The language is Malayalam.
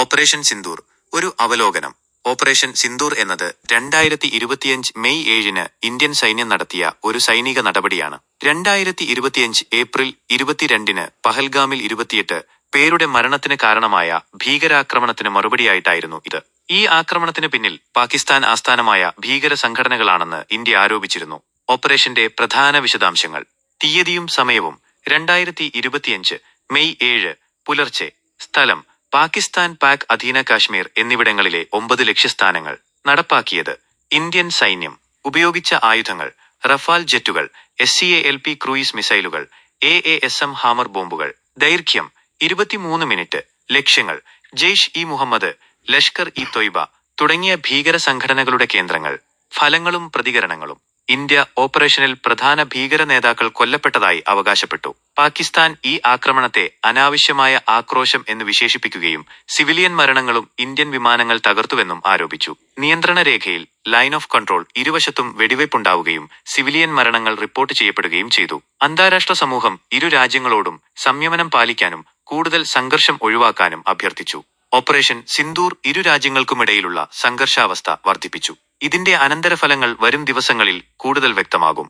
ഓപ്പറേഷൻ സിന്ദൂർ ഒരു അവലോകനം. ഓപ്പറേഷൻ സിന്ദൂർ എന്നത് 2025 മെയ് 7-ന് ഇന്ത്യൻ സൈന്യം നടത്തിയ ഒരു സൈനിക നടപടിയാണ്. 2025 ഏപ്രിൽ 22-ന് പഹൽഗാമിൽ 28 പേരുടെ മരണത്തിന് കാരണമായ ഭീകരാക്രമണത്തിന് മറുപടിയായിട്ടായിരുന്നു ഇത്. ഈ ആക്രമണത്തിന് പിന്നിൽ പാകിസ്ഥാൻ ആസ്ഥാനമായ ഭീകര സംഘടനകളാണെന്ന് ഇന്ത്യ ആരോപിച്ചിരുന്നു. ഓപ്പറേഷന്റെ പ്രധാന വിശദാംശങ്ങൾ. തീയതിയും സമയവും 2025 മെയ് 7 പുലർച്ചെ. സ്ഥലം പാകിസ്ഥാൻ, പാക് അധീന കാശ്മീർ എന്നിവിടങ്ങളിലെ 9 ലക്ഷ്യസ്ഥാനങ്ങൾ. നടപ്പാക്കിയത് ഇന്ത്യൻ സൈന്യം. ഉപയോഗിച്ച ആയുധങ്ങൾ: റഫാൽ ജെറ്റുകൾ, SCALP ക്രൂയിസ് മിസൈലുകൾ, AASM ഹാമർ ബോംബുകൾ. ദൈർഘ്യം 23 മിനിറ്റ്. ലക്ഷ്യങ്ങൾ: ജെയ്ഷ്-ഇ-മുഹമ്മദ്, ലഷ്കർ-ഇ-തൊയ്ബ തുടങ്ങിയ ഭീകര സംഘടനകളുടെ കേന്ദ്രങ്ങൾ. ഫലങ്ങളും പ്രതികരണങ്ങളും. ഇന്ത്യ ഓപ്പറേഷനിൽ പ്രധാന ഭീകര നേതാക്കൾ കൊല്ലപ്പെട്ടതായി അവകാശപ്പെട്ടു. പാകിസ്ഥാൻ ഈ ആക്രമണത്തെ അനാവശ്യമായ ആക്രോശം എന്ന് വിശേഷിപ്പിക്കുകയും സിവിലിയൻ മരണങ്ങളും ഇന്ത്യൻ വിമാനങ്ങൾ തകർത്തുവെന്നും ആരോപിച്ചു. നിയന്ത്രണ രേഖയിൽ ലൈൻ ഓഫ് കൺട്രോൾ ഇരുവശത്തും വെടിവയ്പുണ്ടാവുകയും സിവിലിയൻ മരണങ്ങൾ റിപ്പോർട്ട് ചെയ്യപ്പെടുകയും ചെയ്തു. അന്താരാഷ്ട്ര സമൂഹം ഇരു രാജ്യങ്ങളോടും സംയമനം പാലിക്കാനും കൂടുതൽ സംഘർഷം ഒഴിവാക്കാനും അഭ്യർത്ഥിച്ചു. ഓപ്പറേഷൻ സിന്ദൂർ ഇരു രാജ്യങ്ങൾക്കുമിടയിലുള്ള സംഘർഷാവസ്ഥ വർദ്ധിപ്പിച്ചു. ഇതിന്റെ അനന്തരഫലങ്ങൾ വരും ദിവസങ്ങളിൽ കൂടുതൽ വ്യക്തമാകും.